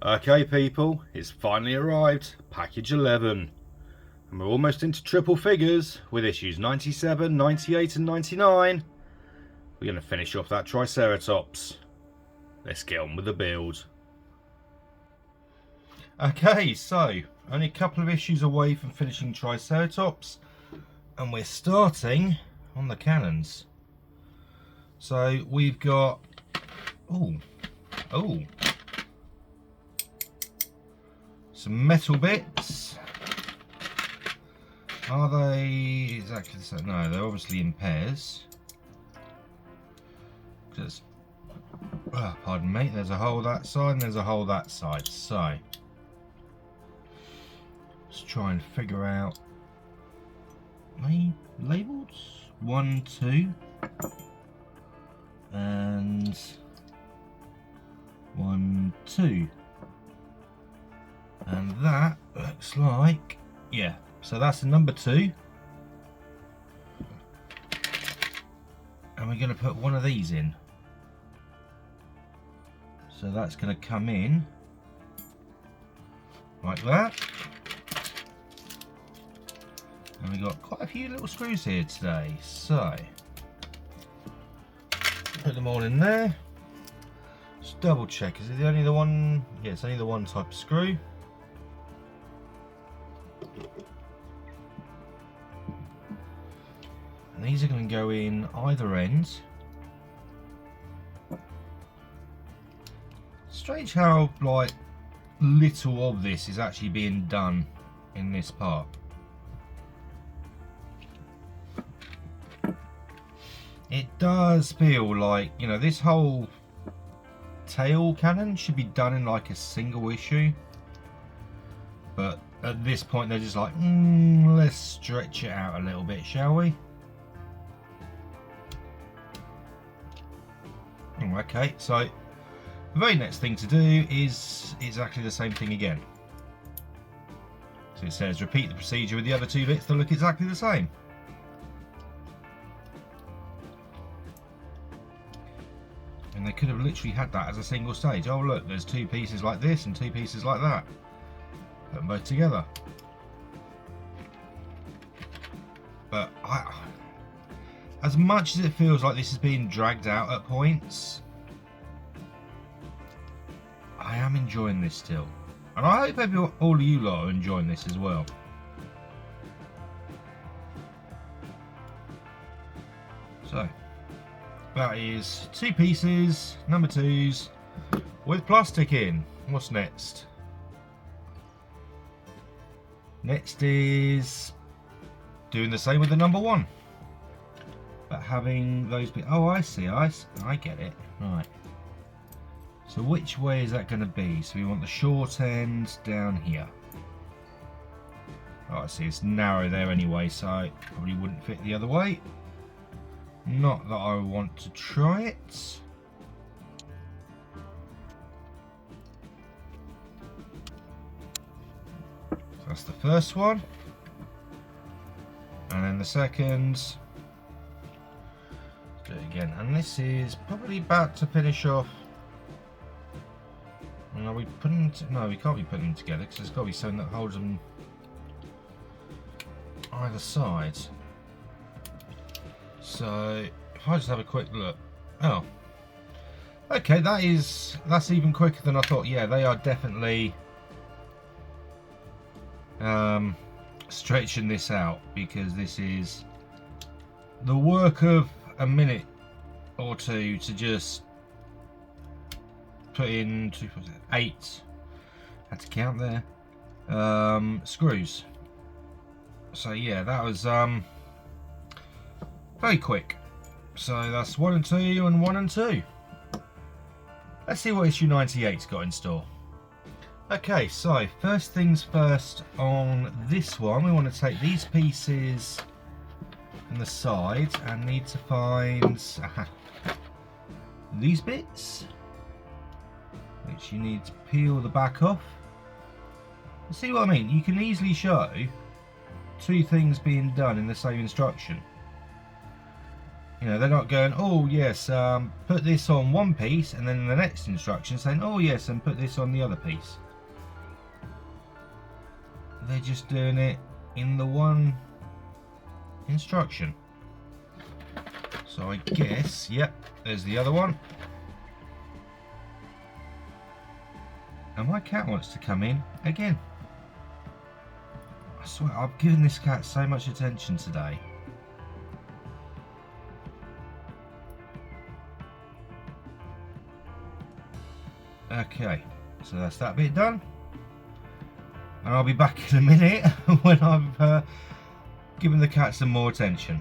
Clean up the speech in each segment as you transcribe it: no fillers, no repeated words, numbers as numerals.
Okay people, it's finally arrived, package 11. And we're almost into triple figures with issues 97, 98 and 99. We're going to finish off that Triceratops. Let's get on with the build. Okay, so only a couple of issues away from finishing Triceratops. And we're starting on the cannons. So we've got... Oh. Some metal bits. Are they exactly the same? No, they're obviously in pairs. Because, pardon me, there's a hole that side and there's a hole that side. So, let's try and figure out. Are they labelled? 1, 2, and 1, 2. And that looks like, yeah, so that's the number 2. And we're going to put one of these in. So that's going to come in like that. And we've got quite a few little screws here today. So, put them all in there. Just double check, is it only the one? Yeah, it's only the one type of screw. And these are going to go in either end. Strange how like little of this is actually being done in this part. It does feel like, you know, this whole tail cannon should be done in like a single issue. But at this point they're just like, let's stretch it out a little bit, shall we? Okay, so the very next thing to do is exactly the same thing again. So it says repeat the procedure with the other 2 bits that look exactly the same. And they could have literally had that as a single stage. Oh look, there's 2 pieces like this and 2 pieces like that. Put them both together. But as much as it feels like this is being dragged out at points, I am enjoying this still. And I hope all of you lot are enjoying this as well. So, that is 2 pieces, number 2s, with plastic in. What's next? Next is doing the same with the number 1. But having those bits. Oh, I see. I get it. Right. So which way is that going to be? So we want the short end down here. Oh, I see. It's narrow there anyway, so it probably wouldn't fit the other way. Not that I want to try it. So that's the first one. And then the second. Do it again. And this is probably about to finish off. And are we putting? No, we can't be putting them together because there's got to be something that holds them either side. So if I just have a quick look. Oh, okay, that's even quicker than I thought. Yeah, they are definitely stretching this out, because this is the work of a minute or 2 to just put in 8, had to count there, screws. So yeah, that was very quick. So that's 1 and 2 and 1 and 2. Let's see what issue 98's got in store. Okay, so first things first on this one, we want to take these pieces from the side and need to find these bits, which you need to peel the back off. See what I mean? You can easily show 2 things being done in the same instruction. You know, they're not going, oh yes, put this on one piece, and then in the next instruction saying, oh yes, and put this on the other piece. They're just doing it in the one instruction. So I guess, yep, there's the other one. And my cat wants to come in again. I swear, I've given this cat so much attention today. Okay, so that's that bit done. And I'll be back in a minute when I've given the cat some more attention.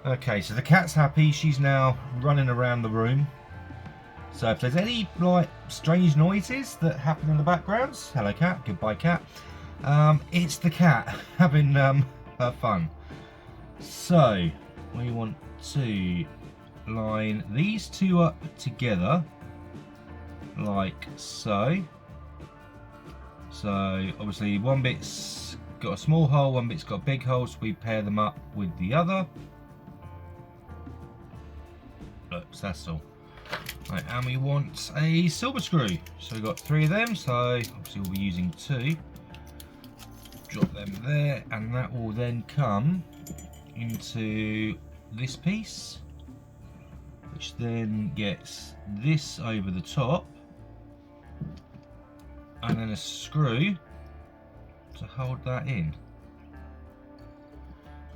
Okay, so the cat's happy. She's now running around the room. So if there's any like strange noises that happen in the backgrounds, hello cat, goodbye cat, it's the cat having her fun. So we want to line these two up together like so. So obviously one bit's got a small hole, one bit's got a big hole, so we pair them up with the other. Oops, that's all. Right, and we want a silver screw. So we've got 3 of them, so obviously we'll be using 2. Drop them there, and that will then come into this piece, which then gets this over the top, and then a screw to hold that in.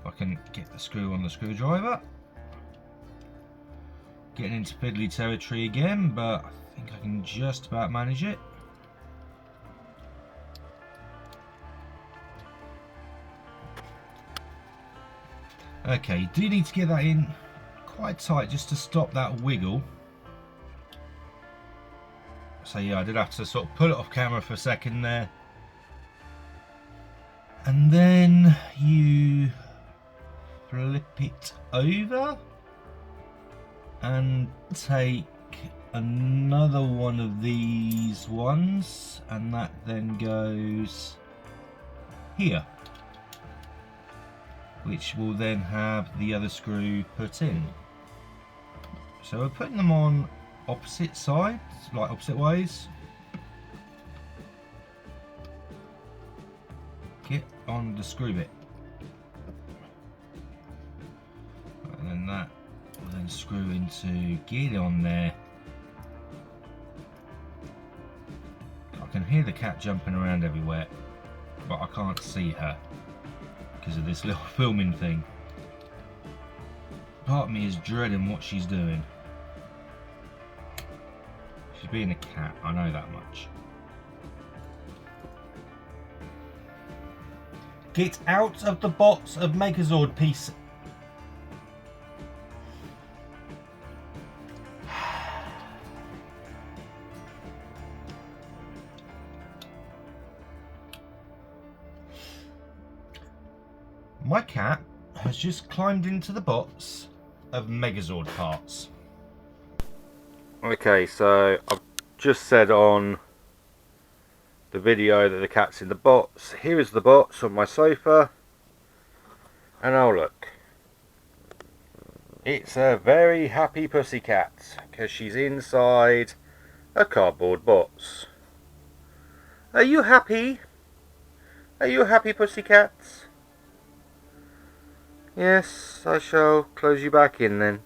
If I can get the screw on the screwdriver. Getting into fiddly territory again, but I think I can just about manage it. Okay, you do need to get that in quite tight just to stop that wiggle. So yeah, I did have to sort of pull it off camera for a second there. And then you flip it over and take another one of these ones, and that then goes here, which will then have the other screw put in. So we're putting them on opposite sides, like opposite ways. Get on the screw bit, and then that will then screw into, get on there. I can hear the cat jumping around everywhere, but I can't see her because of this little filming thing. Part of me is dreading what she's doing. She's being a cat, I know that much. Get out of the box of Megazord piece. My cat has just climbed into the box of Megazord parts. Okay, so I've just said on the video that the cat's in the box. Here is the box on my sofa, and oh look, it's a very happy pussycat because she's inside a cardboard box. Are you happy? Are you happy, pussycat? Yes, I shall close you back in then.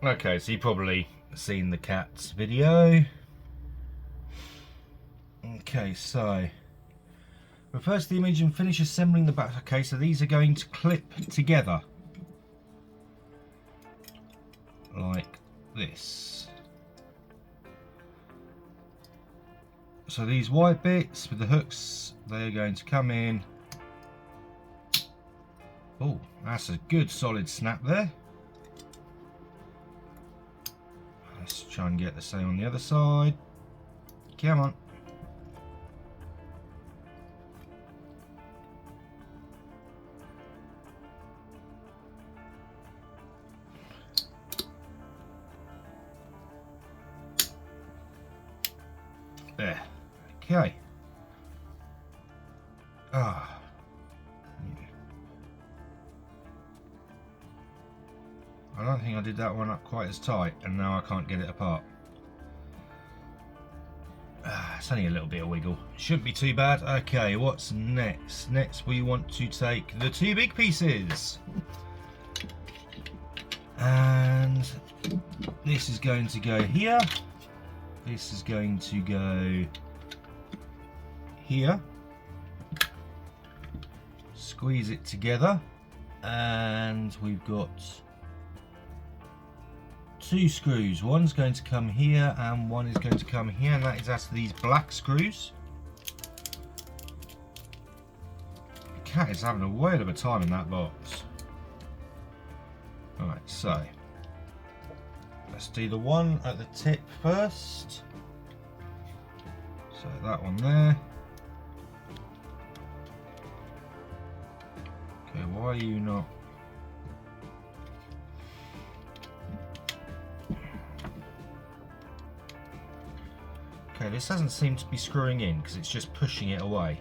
Okay, so you've probably seen the cat's video. Okay, so reverse the image and finish assembling the back. Okay, so these are going to clip together like this. So these white bits with the hooks, they're going to come in. Oh, that's a good solid snap there. Let's try and get the same on the other side. Come on. There. Okay. Ah. I don't think I did that one up quite as tight, and now I can't get it apart. It's only a little bit of wiggle. Shouldn't be too bad. Okay, what's next? Next we want to take the two big pieces. And this is going to go here. This is going to go here. Squeeze it together. And we've got two screws. One's going to come here and one is going to come here, and that is as these black screws. The cat is having a whale of a time in that box. Alright, so let's do the one at the tip first. So that one there. Okay, why are you not? Okay, this doesn't seem to be screwing in because it's just pushing it away.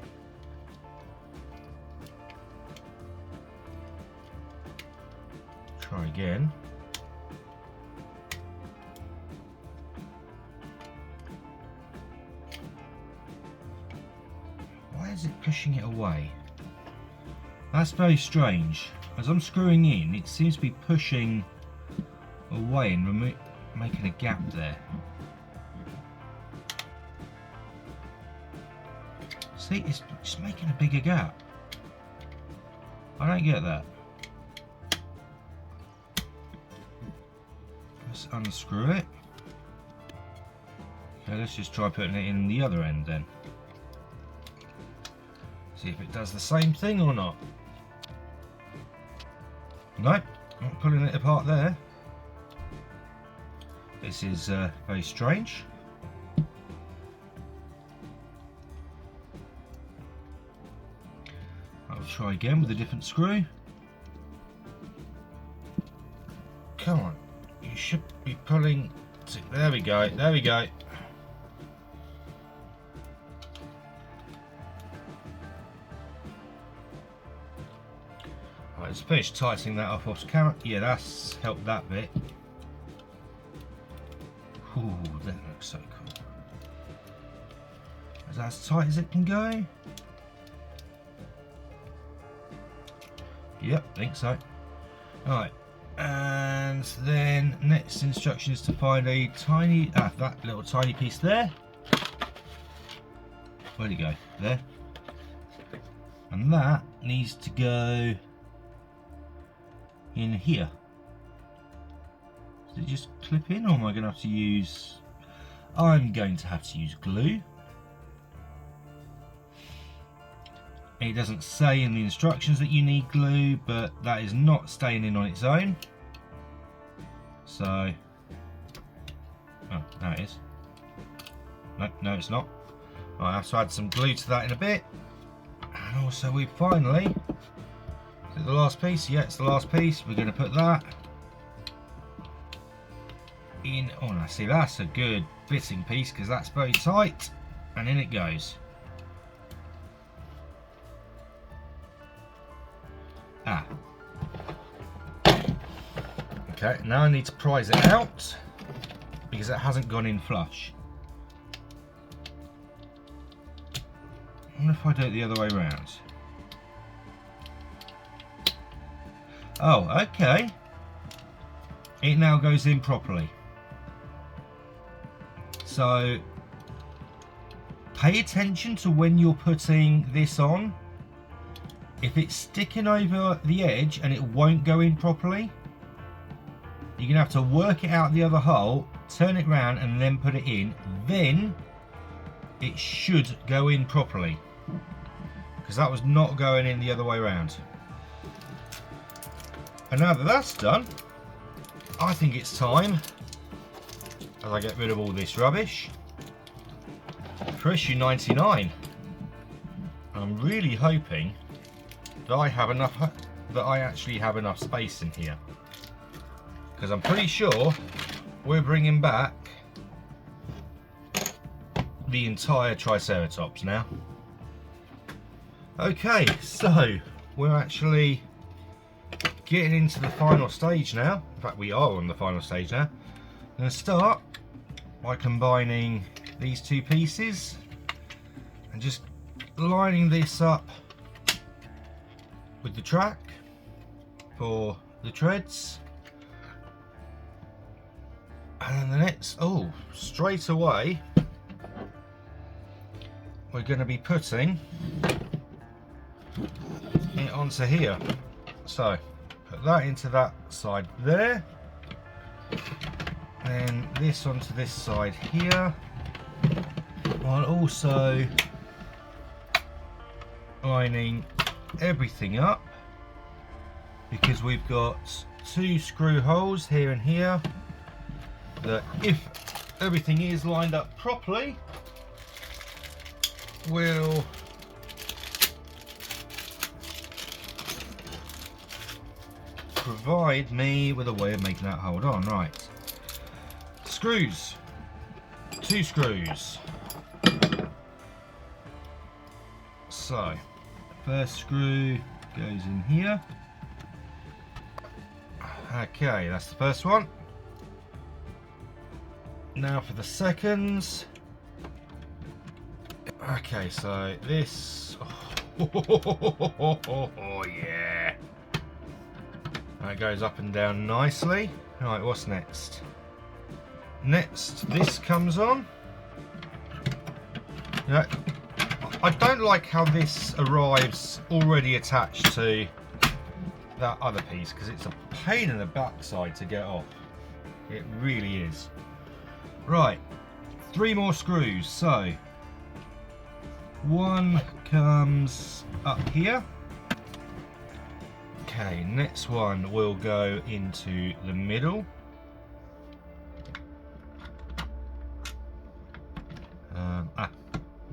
Try again. Why is it pushing it away? That's very strange. As I'm screwing in, it seems to be pushing away and making a gap there. See, it's just making a bigger gap. I don't get that. Let's unscrew it. Okay, let's just try putting it in the other end then. See if it does the same thing or not. Nope, not pulling it apart there. This is very strange. I'll try again with a different screw. Come on, you should be pulling. There we go, there we go. Right, let's finish tightening that off camera. Yeah, that's helped that bit. Ooh, that looks so cool. Is that as tight as it can go? Yep, think so. Alright, and then next instruction is to find a tiny, that little tiny piece there. Where'd it go? There. And that needs to go in here. Does it just clip in, or am I going to have to use... I'm going to have to use glue. It doesn't say in the instructions that you need glue, but that is not staying in on its own. So, oh, now it is. No, it's not. I have to add some glue to that in a bit. And also we finally, is it the last piece? Yeah, it's the last piece. We're going to put that in. Oh, now see, that's a good fitting piece because that's very tight. And in it goes. Okay, now I need to prise it out because it hasn't gone in flush. I wonder if I do it the other way around. Oh, okay. It now goes in properly. So, pay attention to when you're putting this on. If it's sticking over the edge and it won't go in properly, you're going to have to work it out the other hole, turn it round and then put it in. Then it should go in properly. Because that was not going in the other way around. And now that that's done, I think it's time, as I get rid of all this rubbish, for issue 99. I'm really hoping that I have enough, that I actually have enough space in here. Because I'm pretty sure we're bringing back the entire Triceratops now. Okay, so we're actually getting into the final stage now. In fact, we are on the final stage now. I'm going to start by combining these two pieces and just lining this up with the track for the treads. And then the next, straight away, we're going to be putting it onto here. So put that into that side there, and this onto this side here, while also lining everything up, because we've got two screw holes here and here that, if everything is lined up properly, will provide me with a way of making that hold on. Right, screws, two screws. So first screw goes in here. Okay, that's the first one. Now for the seconds. Okay, so this, oh yeah, that goes up and down nicely. Right, what's next? Next, this comes on. Yeah, I don't like how this arrives already attached to that other piece, because it's a pain in the backside to get off. It really is. Right, 3 more screws. So one comes up here. Okay, next one will go into the middle.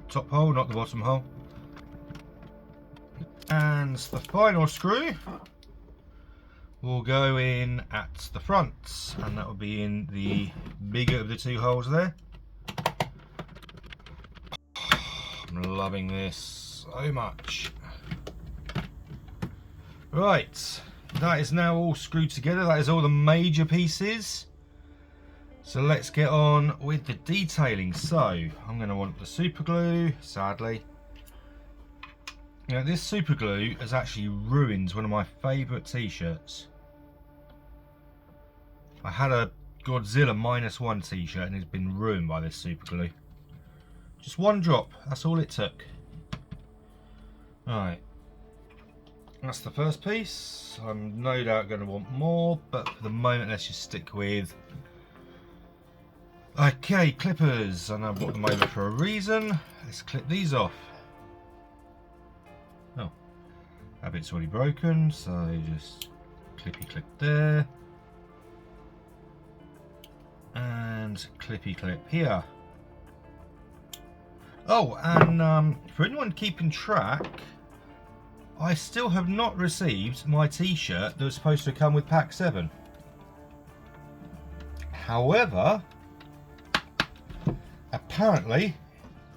Top hole, not the bottom hole. And the final screw will go in at the front, and that will be in the bigger of the 2 holes there. I'm loving this so much. Right, that is now all screwed together. That is all the major pieces. So let's get on with the detailing. So I'm going to want the super glue, sadly. You know, this super glue has actually ruined one of my favourite t-shirts. I had a Godzilla -1 t-shirt and it's been ruined by this super glue. Just 1 drop, that's all it took. Alright, that's the first piece. I'm no doubt going to want more, but for the moment let's just stick with... Okay, clippers, and I've brought them over for a reason. Let's clip these off. Oh, that bit's already broken, so just clippy clip there. And clippy clip here. Oh, and for anyone keeping track, I still have not received my t-shirt that was supposed to come with pack 7. However, apparently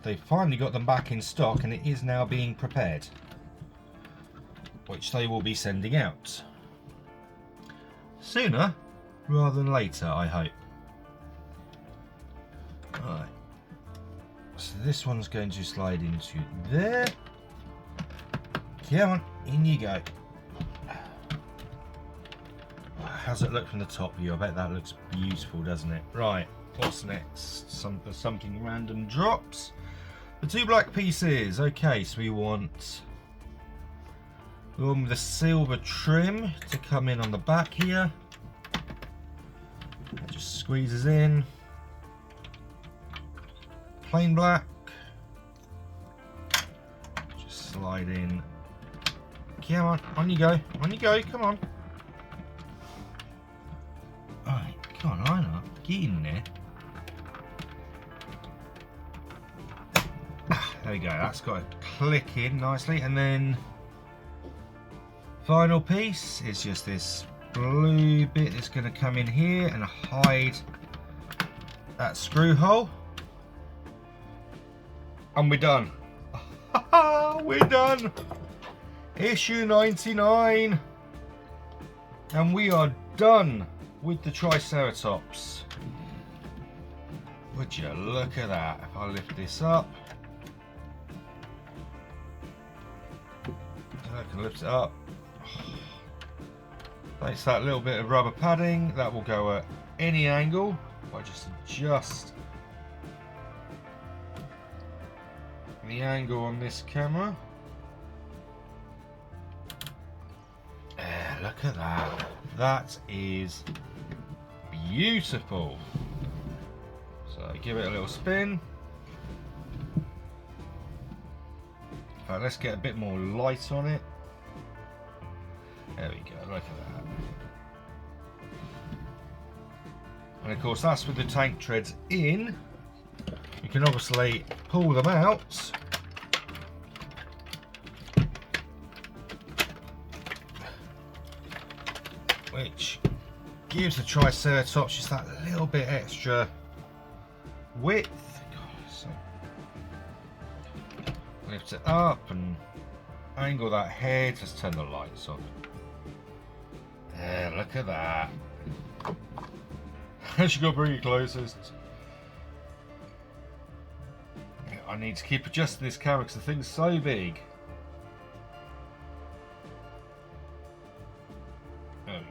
they finally got them back in stock and it is now being prepared, which they will be sending out sooner rather than later, I hope. Right, so this one's going to slide into there. Come on, in you go. How's it look from the top view? I bet that looks beautiful, doesn't it? Right, what's next? Something random drops. The 2 black pieces. Okay, so we want the one with the silver trim to come in on the back here. It just squeezes in. Plain black. Just slide in. Come on you go. On you go, come on. Alright, come on, Ina. Get in there. There we go, that's got to click in nicely. And then final piece is just this blue bit that's going to come in here and hide that screw hole. And we're done. We're done. Issue 99. And we are done with the Triceratops. Would you look at that? If I lift this up, I can lift it up. Thanks to that little bit of rubber padding, that will go at any angle. If I just adjust the angle on this camera. Look at that. That is beautiful. So give it a little spin. In fact, let's get a bit more light on it. There we go, look at that. And of course that's with the tank treads in. You can obviously pull them out. Which gives the Triceratops just that little bit extra width. God, so lift it up and angle that head. Let's turn the lights on. There, look at that. As you got to bring it closest. I need to keep adjusting this camera because the thing's so big. There we go.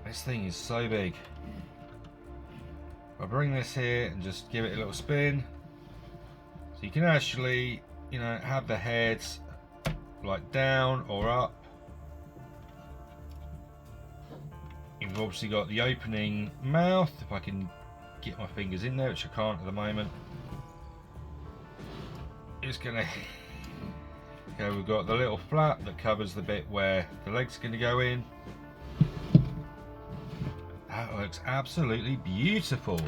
This thing is so big. I'll bring this here and just give it a little spin. So you can actually, you know, have the heads like down or up. You've obviously got the opening mouth, if I can get my fingers in there, which I can't at the moment. It's gonna okay, we've got the little flap that covers the bit where the leg's gonna go in. That looks absolutely beautiful.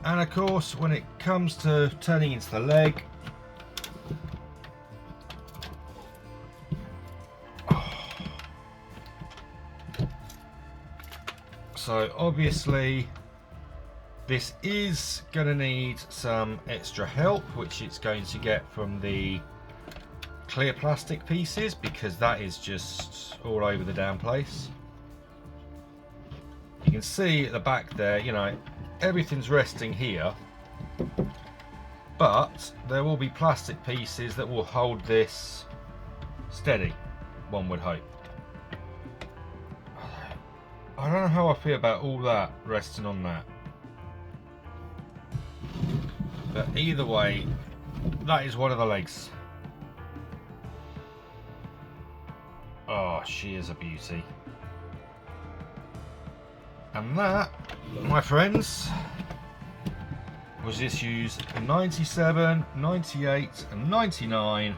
And of course, when it comes to turning into the leg, so obviously this is going to need some extra help, which it's going to get from the clear plastic pieces, because that is just all over the damn place. You can see at the back there, you know, everything's resting here, but there will be plastic pieces that will hold this steady, one would hope. I don't know how I feel about all that resting on that. But either way, that is one of the legs. Oh, she is a beauty. And that, my friends, was issues 97, 98 and 99.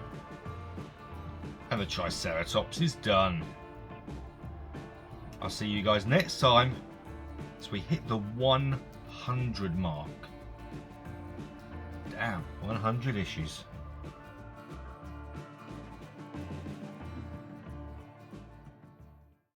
And the Triceratops is done. I'll see you guys next time as we hit the 100 mark. Damn, 100 issues.